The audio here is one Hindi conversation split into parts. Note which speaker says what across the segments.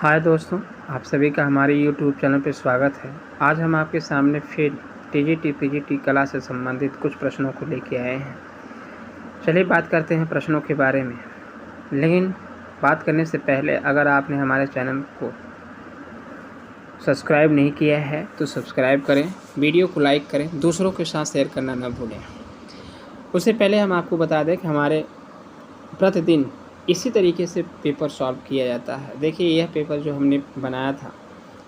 Speaker 1: हाय दोस्तों, आप सभी का हमारे YouTube चैनल पर स्वागत है। आज हम आपके सामने फिर टीजीटी पीजीटी कला से संबंधित कुछ प्रश्नों को लेके आए हैं। चलिए बात करते हैं प्रश्नों के बारे में। लेकिन बात करने से पहले अगर आपने हमारे चैनल को सब्सक्राइब नहीं किया है तो सब्सक्राइब करें, वीडियो को लाइक करें, दूसरों के साथ शेयर करना न भूलें। उससे पहले हम आपको बता दें कि हमारे प्रतिदिन इसी तरीके से पेपर सॉल्व किया जाता है। देखिए, यह पेपर जो हमने बनाया था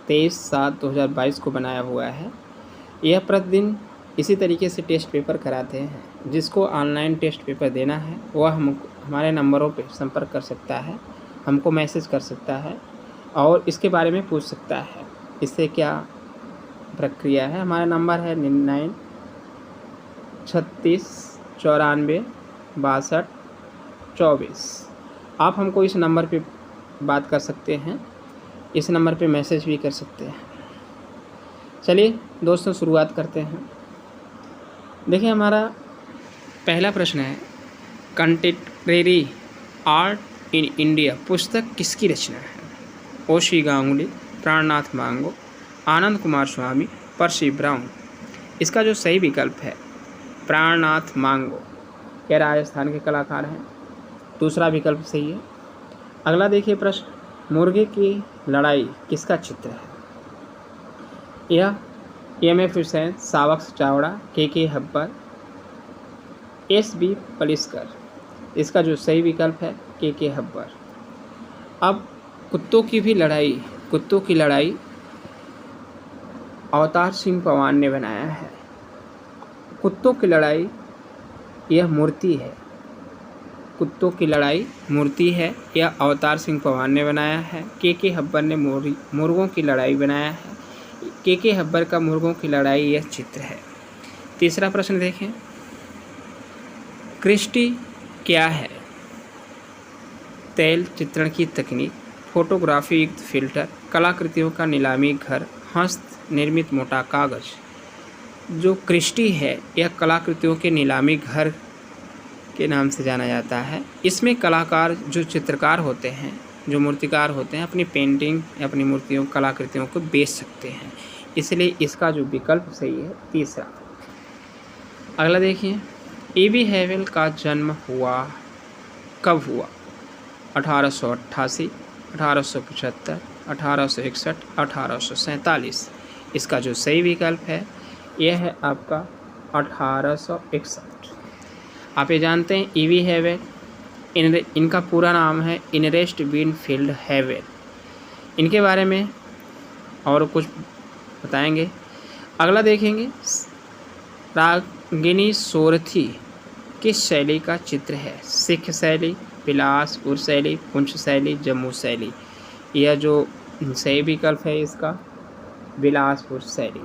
Speaker 1: 23/7/2022 को बनाया हुआ है। यह प्रतिदिन इसी तरीके से टेस्ट पेपर कराते हैं। जिसको ऑनलाइन टेस्ट पेपर देना है वह हमारे नंबरों पे संपर्क कर सकता है, हमको मैसेज कर सकता है और इसके बारे में पूछ सकता है इससे क्या प्रक्रिया है। हमारा नंबर है 99 36 94 62 24। आप हमको इस नंबर पे बात कर सकते हैं, इस नंबर पे मैसेज भी कर सकते हैं। चलिए दोस्तों शुरुआत करते हैं। देखिए, हमारा पहला प्रश्न है, कंटेम्परेरी आर्ट इन इंडिया पुस्तक किसकी रचना है? ओशी गांगुली, प्राणनाथ मांगो, आनंद कुमार स्वामी, पर्सी ब्राउन। इसका जो सही विकल्प है प्राणनाथ मांगो, यह राजस्थान के कलाकार हैं। दूसरा विकल्प सही है। अगला देखिए प्रश्न, मुर्गे की लड़ाई किसका चित्र है? यह एम.एफ. हुसैन, सावक्स चावड़ा, के हब्बर, एस.बी. पलिस्कर। इसका जो सही विकल्प है के हब्बर। अब कुत्तों की लड़ाई अवतार सिंह पवान ने बनाया है। कुत्तों की लड़ाई यह मूर्ति है, कुत्तों की लड़ाई मूर्ति है, यह अवतार सिंह पवान ने बनाया है। के हब्बर ने मुर्गों की लड़ाई बनाया है। के हब्बर का मुर्गों की लड़ाई यह चित्र है। तीसरा प्रश्न देखें, क्रिस्टी क्या है? तैल चित्रण की तकनीक, फोटोग्राफी युक्त फिल्टर, कलाकृतियों का नीलामी घर, हस्त निर्मित मोटा कागज। जो क्रिस्टी है यह कलाकृतियों के नीलामी घर के नाम से जाना जाता है। इसमें कलाकार जो चित्रकार होते हैं, जो मूर्तिकार होते हैं, अपनी पेंटिंग या अपनी मूर्तियों कलाकृतियों को बेच सकते हैं। इसलिए इसका जो विकल्प सही है तीसरा। अगला देखिए, E.V. हैवेल का जन्म कब हुआ? 1888, 1875, 1861, 1847। इसका जो सही विकल्प है यह है आपका 1861। आप ये जानते हैं E.V. हैवेल, इनका पूरा नाम है इनरेस्ट विनफील्ड हैवेल। इनके बारे में और कुछ बताएंगे। अगला देखेंगे, रागिनी सोरथी किस शैली का चित्र है? सिख शैली, बिलासपुर शैली, पुंछ शैली, जम्मू शैली। यह जो सही विकल्प है इसका बिलासपुर शैली।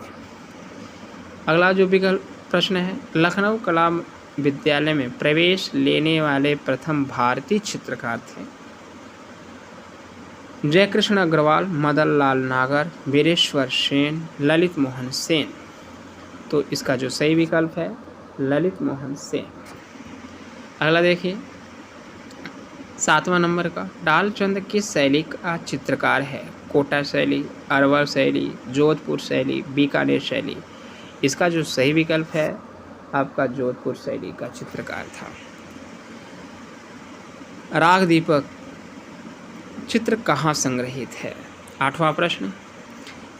Speaker 1: अगला जो विकल्प प्रश्न है, लखनऊ कला विद्यालय में प्रवेश लेने वाले प्रथम भारतीय चित्रकार थे? जयकृष्ण अग्रवाल, मदन लाल नागर, वीरेश्वर सेन, ललित मोहन सेन। तो इसका जो सही विकल्प है ललित मोहन सेन। अगला देखिए 7वां नंबर का, डालचंद किस शैली का चित्रकार है? कोटा शैली, अरवल शैली, जोधपुर शैली, बीकानेर शैली। इसका जो सही विकल्प है आपका जोधपुर शैली का चित्रकार था। राग दीपक चित्र कहाँ संग्रहित है? 8वां प्रश्न,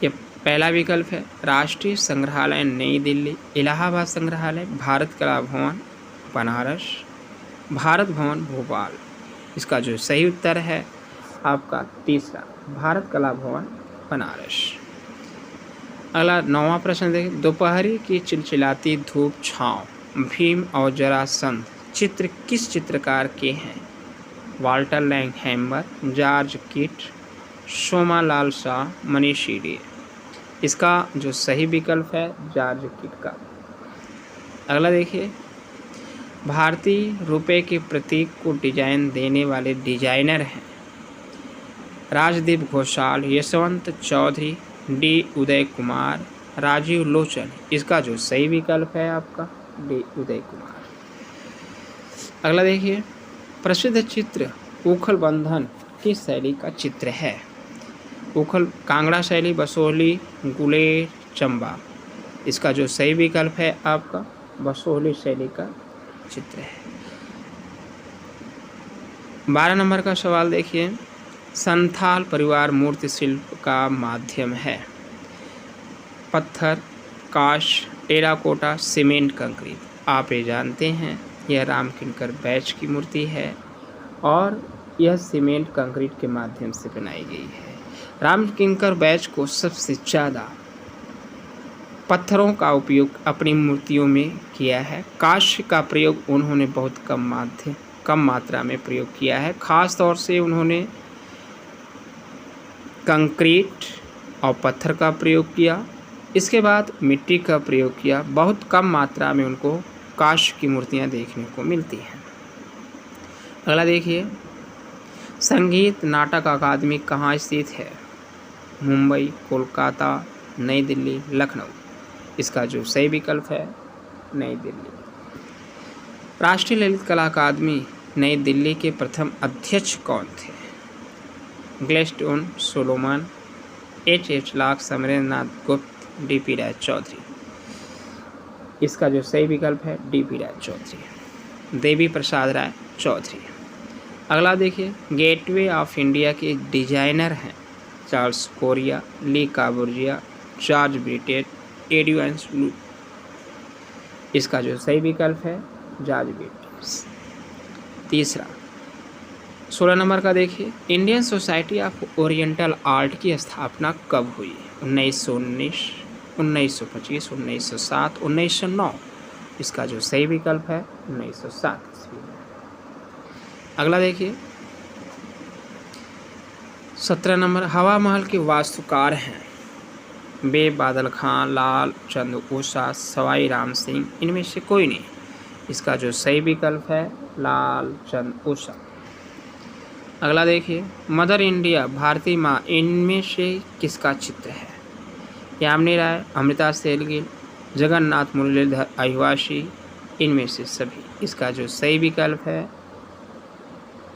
Speaker 1: ये पहला विकल्प है राष्ट्रीय संग्रहालय नई दिल्ली, इलाहाबाद संग्रहालय, भारत कला भवन बनारस, भारत भवन भोपाल। इसका जो सही उत्तर है आपका तीसरा, भारत कला भवन बनारस। अगला 9वां प्रश्न देखें, दोपहरी की चिलचिलाती धूप छाँव, भीम और जरासंध चित्र किस चित्रकार के हैं? वाल्टर लैंगहैमर, जॉर्ज कीट, सोमालाल शाह, मनीष डे। इसका जो सही विकल्प है जॉर्ज कीट का। अगला देखिए, भारतीय रुपए के प्रतीक को डिजाइन देने वाले डिजाइनर हैं? राजदीप घोषाल, यशवंत चौधरी, डी उदय कुमार, राजीव लोचन। इसका जो सही विकल्प है आपका डी उदय कुमार। अगला देखिए, प्रसिद्ध चित्र उखल बंधन किस शैली का चित्र है? उखल कांगड़ा शैली, बसोहली, गुलेर, चंबा। इसका जो सही विकल्प है आपका बसोहली शैली का चित्र है। 12 नंबर का सवाल देखिए, संथाल परिवार मूर्ति शिल्प का माध्यम है। पत्थर, काश, टेराकोटा, सीमेंट, कंक्रीट। आप ये जानते हैं यह राम किंकर बैच की मूर्ति है और यह सीमेंट कंक्रीट के माध्यम से बनाई गई है। राम किंकर बैच को सबसे ज़्यादा पत्थरों का उपयोग अपनी मूर्तियों में किया है। काष्य का प्रयोग उन्होंने बहुत कम मात्रा में प्रयोग किया है। ख़ास तौर से उन्होंने कंक्रीट और पत्थर का प्रयोग किया। इसके बाद मिट्टी का प्रयोग किया। बहुत कम मात्रा में उनको काष्य की मूर्तियां देखने को मिलती हैं। अगला देखिए, संगीत नाटक अकादमी कहाँ स्थित है? मुंबई, कोलकाता, नई दिल्ली, लखनऊ। इसका जो सही विकल्प है नई दिल्ली। राष्ट्रीय ललित कला अकादमी नई दिल्ली के प्रथम अध्यक्ष कौन थे? ग्लेस्टोन सोलोमन, H. लाक, समरेंद्रनाथ गुप्त, D.P. राय चौधरी। इसका जो सही विकल्प है D.P. राय चौधरी, देवी प्रसाद राय चौधरी। अगला देखिए, गेटवे ऑफ इंडिया के डिजाइनर हैं चार्ल्स कोरिया, ली काबुर्जिया, जॉर्ज ब्रिटेट, एडविन लू। इसका जो सही विकल्प है जॉर्ज ब्रिटेट। तीसरा 16 नंबर का देखिए, Indian society of oriental art की स्थापना कब हुई? 1919, 1925, 1907, 1909। इसका जो सही विकल्प है 1907 ईस्वी में। अगला देखिए 17 नंबर, हवा महल के वास्तुकार हैं बेब बादल खां, लाल चंद ऊषा, सवाई राम सिंह। इनमें से कोई नहीं। इसका जो सही विकल्प है लाल चंद ऊषा। अगला देखिए, मदर इंडिया, भारती माँ, इनमें से किसका चित्र है? यामिनी राय, अमृता शेरगिल, जगन्नाथ मुरलीधर अहिवासी। इनमें से सभी। इसका जो सही विकल्प है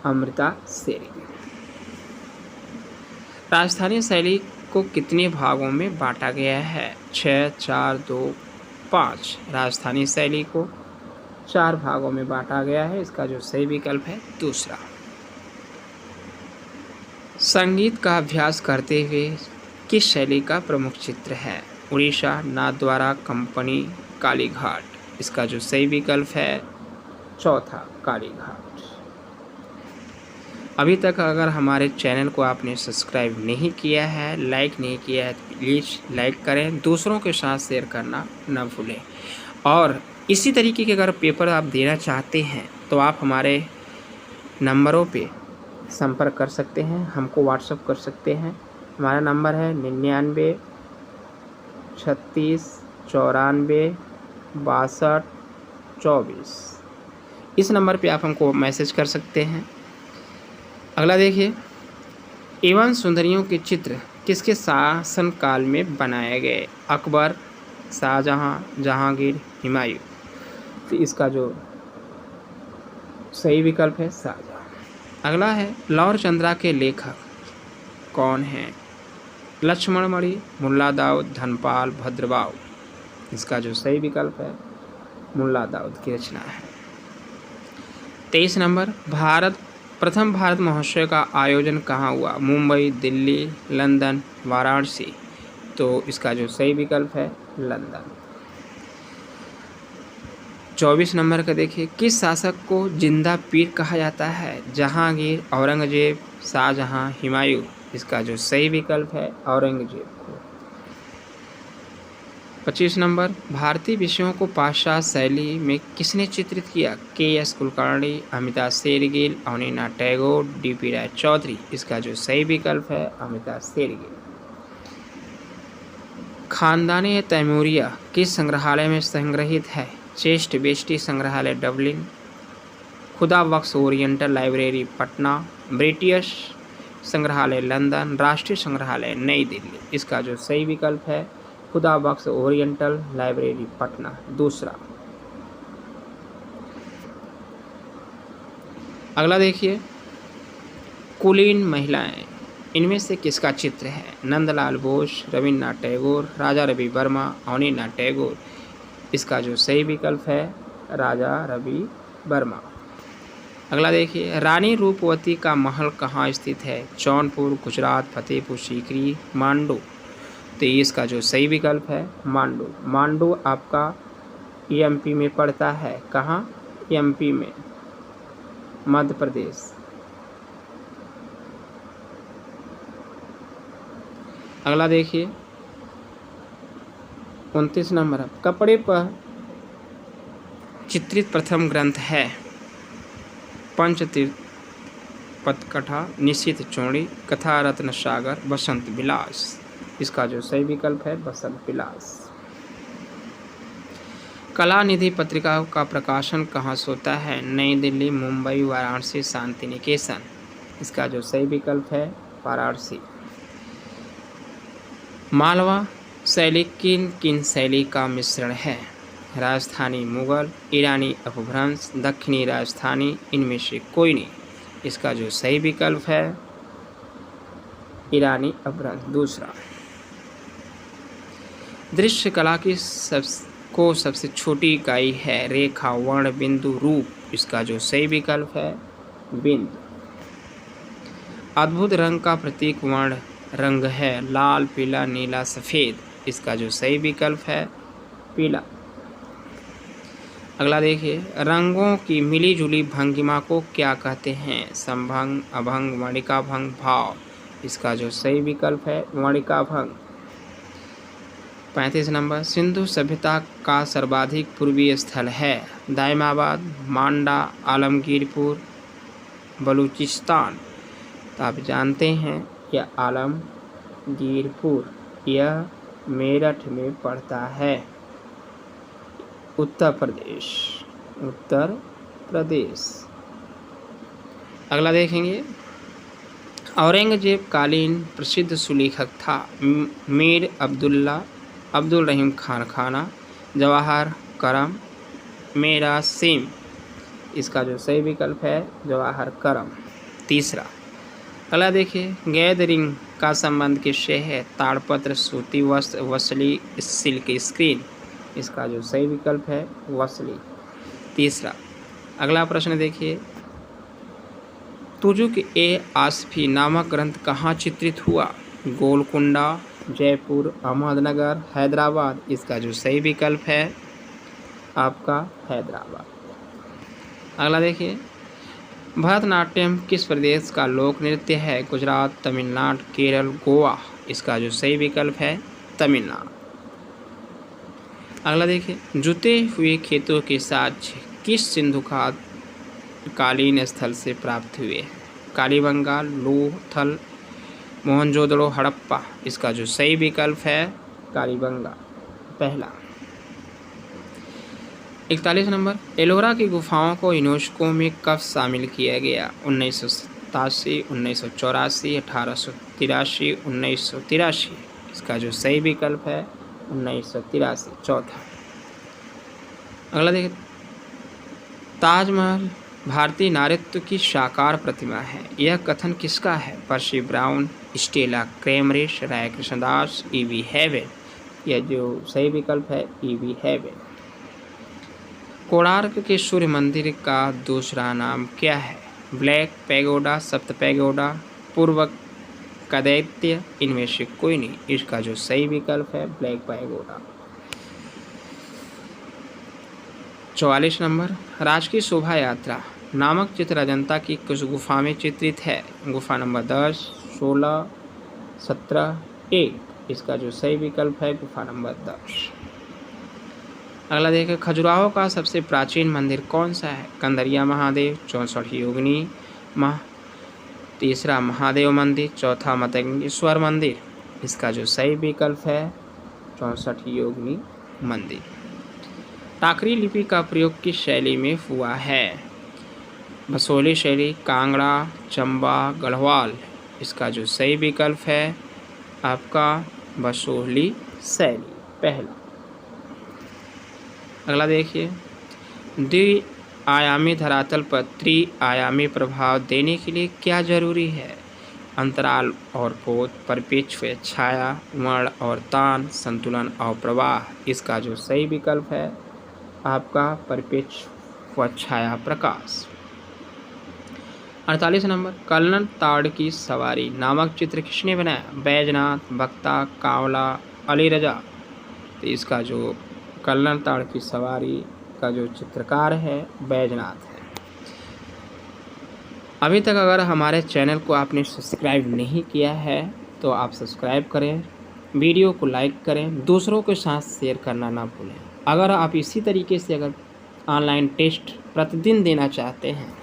Speaker 1: अमृता शेरगिल। राजस्थानी शैली को कितने भागों में बांटा गया है? 6, 4, 2, 5। राजस्थानी शैली को 4 भागों में बांटा गया है। इसका जो सही विकल्प है दूसरा। संगीत का अभ्यास करते हुए किस शैली का प्रमुख चित्र है? उड़ीसा, नाथद्वारा, कंपनी, कालीघाट। इसका जो सही विकल्प है चौथा कालीघाट। अभी तक अगर हमारे चैनल को आपने सब्सक्राइब नहीं किया है, लाइक नहीं किया है, तो प्लीज़ लाइक करें, दूसरों के साथ शेयर करना न भूलें। और इसी तरीके के अगर पेपर आप देना चाहते हैं तो आप हमारे नंबरों पे संपर्क कर सकते हैं, हमको व्हाट्सअप कर सकते हैं। हमारा नंबर है 99 36 94 62 24। इस नंबर पे आप हमको मैसेज कर सकते हैं। अगला देखिए, एवं सुंदरियों के चित्र किसके शासन काल में बनाए गए? अकबर, शाहजहां, जहांगीर, हुमायूं। तो इसका जो सही विकल्प है शाहजहां। अगला है, लौर चंद्रा के लेखक कौन हैं? लक्ष्मण मणि, मुल्ला दाऊद, धनपाल, भद्रबाहु। इसका जो सही विकल्प है मुल्ला दाऊद की रचना है। 23 नंबर, प्रथम भारत महोत्सव का आयोजन कहाँ हुआ? मुंबई, दिल्ली, लंदन, वाराणसी। तो इसका जो सही विकल्प है लंदन। 24 नंबर का देखिए, किस शासक को जिंदा पीर कहा जाता है? जहांगीर, औरंगजेब, शाहजहां, हुमायूं। इसका जो सही विकल्प है औरंगजेब को। 25 नंबर, भारतीय विषयों को पाश्चात्य शैली में किसने चित्रित किया? K.S. कुलकर्णी, अमिता शेरगिल, अवनींद्र टैगोर, D.P. राय चौधरी। इसका जो सही विकल्प है अमिता शेरगिल। खानदानी तैमूरिया किस संग्रहालय में संग्रहित है? चेस्ट बेस्टी संग्रहालय डबलिन, खुदा बख्श ओरिएंटल लाइब्रेरी पटना, ब्रिटिश संग्रहालय लंदन, राष्ट्रीय संग्रहालय नई दिल्ली। इसका जो सही विकल्प है खुदा बख्श ओरिएंटल लाइब्रेरी पटना दूसरा। अगला देखिए, कुलीन महिलाएं इनमें से किसका चित्र है? नंदलाल बोस, रविन्द्रनाथ टैगोर, राजा रवि वर्मा, अवनींद्रनाथ टैगोर। इसका जो सही विकल्प है राजा रवि वर्मा। अगला देखिए, रानी रूपवती का महल कहाँ स्थित है? जौनपुर, गुजरात, फतेहपुर सीकरी, मांडू। तो इसका जो सही विकल्प है मांडू। मांडू आपका एमपी में पड़ता है। कहाँ? एमपी में, मध्य प्रदेश। अगला देखिए 29 नंबर, कपड़े पर चित्रित प्रथम ग्रंथ है पंचतीर्थ पथकथा, निशित चौड़ी, कथा रत्न सागर, बसंत विलास। इसका जो सही विकल्प है बसंत विलास। कला निधि पत्रिका का प्रकाशन कहाँ से होता है? नई दिल्ली, मुंबई, वाराणसी, शांति निकेतन। इसका जो सही विकल्प है वाराणसी। मालवा शैली किन किन शैली का मिश्रण है? राजस्थानी मुगल, ईरानी अपभ्रंश, दक्षिणी राजस्थानी, इनमें से कोई नहीं। इसका जो सही विकल्प है ईरानी अपभ्रंश दूसरा। दृश्य कला की सबसे छोटी इकाई है रेखा, वर्ण, बिंदु, रूप। इसका जो सही विकल्प है बिंदु। अद्भुत रंग का प्रतीक वर्ण रंग है लाल, पीला, नीला, सफेद। इसका जो सही विकल्प है पीला। अगला देखिए, रंगों की मिलीजुली भंगिमा को क्या कहते हैं? संभंग, अभंग, वर्णिका भंग, भाव। इसका जो सही विकल्प है वर्णिका भंग। 35 नंबर, सिंधु सभ्यता का सर्वाधिक पूर्वीय स्थल है? दायमाबाद, मांडा, आलमगीरपुर, बलूचिस्तान। तो आप जानते हैं यह आलमगीरपुर, यह मेरठ में पड़ता है, उत्तर प्रदेश, उत्तर प्रदेश। अगला देखेंगे, औरंगजेब कालीन प्रसिद्ध सुलेखक था? मीर अब्दुल रहीम खान खाना, जवाहर करम, मेरा सिम। इसका जो सही विकल्प है जवाहर करम तीसरा। अगला देखिए, गैदरिंग का संबंध किससे है? ताड़पत्र, सूती वस्त्र, वसली, सिल्क स्क्रीन। इसका जो सही विकल्प है वसली तीसरा। अगला प्रश्न देखिए, तुजुक ए आसफी नामक ग्रंथ कहाँ चित्रित हुआ? गोलकुंडा, जयपुर, अहमदनगर, हैदराबाद। इसका जो सही विकल्प है आपका हैदराबाद। अगला देखिए, भरतनाट्यम किस प्रदेश का लोक नृत्य है? गुजरात, तमिलनाडु, केरल, गोवा। इसका जो सही विकल्प है तमिलनाडु। अगला देखिए, जुते हुए खेतों के साक्ष्य किस सिंधु कालीन स्थल से प्राप्त हुए? कालीबंगा, लोथल, मोहनजोदड़ो, हड़प्पा। इसका जो सही विकल्प है कालीबंगा पहला। 41 नंबर, एलोरा की गुफाओं को यूनेस्को में कब शामिल किया गया? 1987, 1984, 1883, 1983। इसका जो सही विकल्प है 1983 चौथा। अगला देखिए, ताजमहल भारतीय नारीत्व की साकार प्रतिमा है, यह कथन किसका है? पर्सी ब्राउन, स्टेला क्रेमरिश, राय कृष्णदास, E.V. हैवेल। यह जो सही विकल्प है E.V. हैवेल। कोणार्क के सूर्य मंदिर का दूसरा नाम क्या है? ब्लैक पैगोडा, सप्त पैगोडा, पूर्व का दैत्य। इनमें से कोई नहीं। इसका जो सही विकल्प है ब्लैक पैगोडा। 44 नंबर, राजकीय शोभा यात्रा नामक चित्र अजंता की कुछ गुफा में चित्रित है? गुफा नंबर 10, 16, 17, 1। इसका जो सही विकल्प है गुफा नंबर 10। अगला देखिए, खजुराहो का सबसे प्राचीन मंदिर कौन सा है? कंदरिया महादेव, 64 योगिनी तीसरा महादेव मंदिर, चौथा मतंगेश्वर मंदिर। इसका जो सही विकल्प है 64 योगिनी मंदिर। टाकरी लिपि का प्रयोग किस शैली में हुआ है? बसोली शैली, कांगड़ा, चंबा, गढ़वाल। इसका जो सही विकल्प है आपका बसोली शैली पहला। अगला देखिए, द्विआयामी धरातल पर त्रिआयामी प्रभाव देने के लिए क्या जरूरी है? अंतराल और पोत, परिपेक्ष्य, छाया, वर्ण और तान, संतुलन और प्रवाह। इसका जो सही विकल्प है आपका परिपेक्ष्य व छाया प्रकाश। 48 नंबर, कल्नल ताड़ की सवारी नामक चित्र किसने बनाया? बैजनाथ, बख्ता, कांवला, अली रजा। तो इसका जो कल्नल ताड़ की सवारी का जो चित्रकार है बैजनाथ है। अभी तक अगर हमारे चैनल को आपने सब्सक्राइब नहीं किया है तो आप सब्सक्राइब करें, वीडियो को लाइक करें, दूसरों के साथ शेयर करना ना भूलें। अगर आप इसी तरीके से अगर ऑनलाइन टेस्ट प्रतिदिन देना चाहते हैं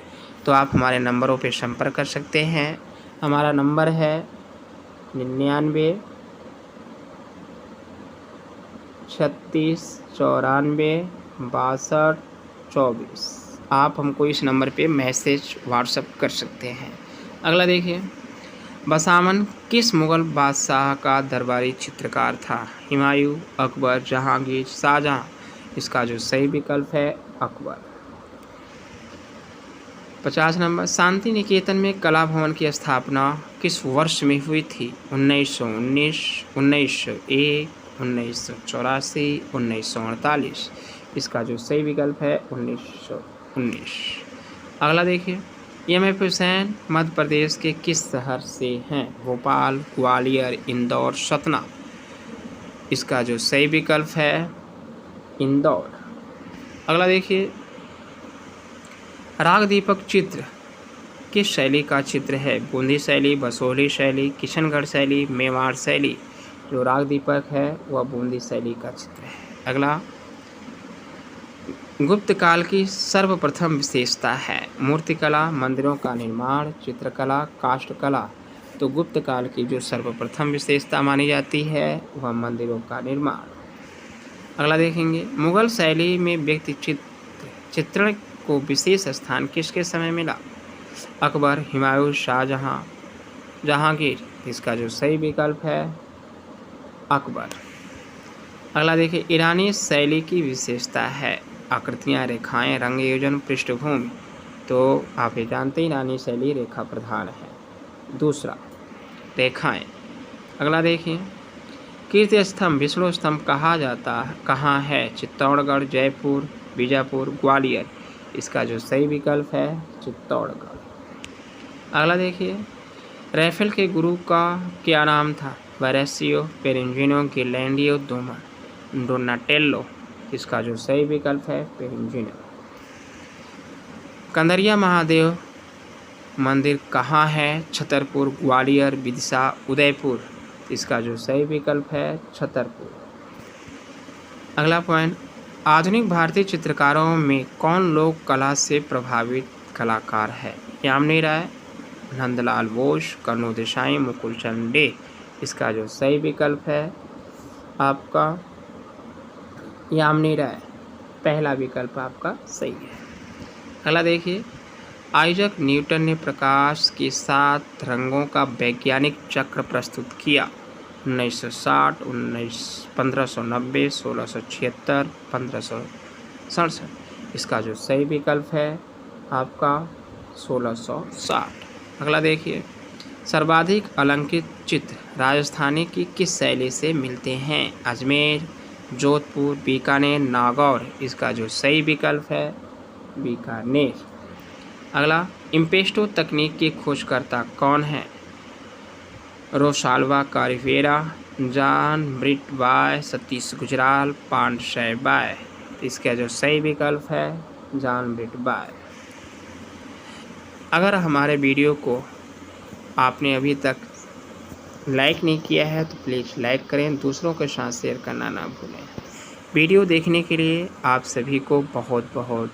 Speaker 1: तो आप हमारे नंबरों पर संपर्क कर सकते हैं। हमारा नंबर है 99 36 94 62 24। आप हमको इस नंबर पे मैसेज व्हाट्सएप कर सकते हैं। अगला देखिए, बसामन किस मुग़ल बादशाह का दरबारी चित्रकार था? हुमायूं, अकबर, जहांगीर, शाहजहां। इसका जो सही विकल्प है अकबर। 50 नंबर, शांति निकेतन में कला भवन की स्थापना किस वर्ष में हुई थी? 1919, 1901, 1984, 1948। इसका जो सही विकल्प है 1919। अगला देखिए, एम.एफ. हुसैन मध्य प्रदेश के किस शहर से हैं? भोपाल, ग्वालियर, इंदौर, सतना। इसका जो सही विकल्प है इंदौर। अगला देखिए, राग दीपक चित्र किस शैली का चित्र है? बूंदी शैली, बसोहली शैली, किशनगढ़ शैली, मेवाड़ शैली। जो राग दीपक है वह बूंदी शैली का चित्र है। अगला, गुप्त काल की सर्वप्रथम विशेषता है? मूर्तिकला, मंदिरों का निर्माण, चित्रकला, काष्ठकला। तो गुप्त काल की जो सर्वप्रथम विशेषता मानी जाती है वह मंदिरों का निर्माण। अगला देखेंगे, मुगल शैली में व्यक्ति चित्रण को विशेष स्थान किसके समय मिला? अकबर, हुमायूं, शाहजहां, जहांगीर। इसका जो सही विकल्प है अकबर। अगला देखिए, ईरानी शैली की विशेषता है? आकृतियाँ, रेखाएं, रंग योजन, पृष्ठभूमि। तो आप ये जानते हैं ईरानी शैली रेखा प्रधान है। दूसरा रेखाएं। अगला देखिए, कीर्ति स्तंभ, विष्णु स्तंभ कहाँ है? चित्तौड़गढ़, जयपुर, बीजापुर, ग्वालियर। इसका जो सही विकल्प है चित्तौड़गढ़। अगला देखिए, राइफल के गुरु का क्या नाम था? वैरेसियो, पेरेंजिनो, गिरलैंडियो, डोनाटेल्लो। इसका जो सही विकल्प है पेरेंजिनो। कंदरिया महादेव मंदिर कहाँ है? छतरपुर, ग्वालियर, विदिशा, उदयपुर। इसका जो सही विकल्प है छतरपुर। अगला पॉइंट, आधुनिक भारतीय चित्रकारों में कौन लोक कला से प्रभावित कलाकार है? यामिनी राय, नंदलाल बोस, कन्हू देसाई, मुकुल चंद डे। इसका जो सही विकल्प है आपका यामिनी राय। पहला विकल्प आपका सही है। अगला देखिए, आइजैक न्यूटन ने प्रकाश के 7 रंगों का वैज्ञानिक चक्र प्रस्तुत किया। 1960, 1590, 1676, 1567। इसका जो सही विकल्प है आपका 1660। अगला देखिए, सर्वाधिक अलंकृत चित्र राजस्थानी की किस शैली से मिलते हैं? अजमेर, जोधपुर, बीकानेर, नागौर। इसका जो सही विकल्प है बीकानेर। अगला, इम्पेस्टो तकनीक के खोजकर्ता कौन है? रोसाल्वा कारिवेरा, जॉन ब्रिट बाय, सतीश गुजराल, पांडशय बाय। इसका जो सही विकल्प है जॉन ब्रिट बाय। अगर हमारे वीडियो को आपने अभी तक लाइक नहीं किया है तो प्लीज़ लाइक करें, दूसरों के साथ शेयर करना ना भूलें। वीडियो देखने के लिए आप सभी को बहुत बहुत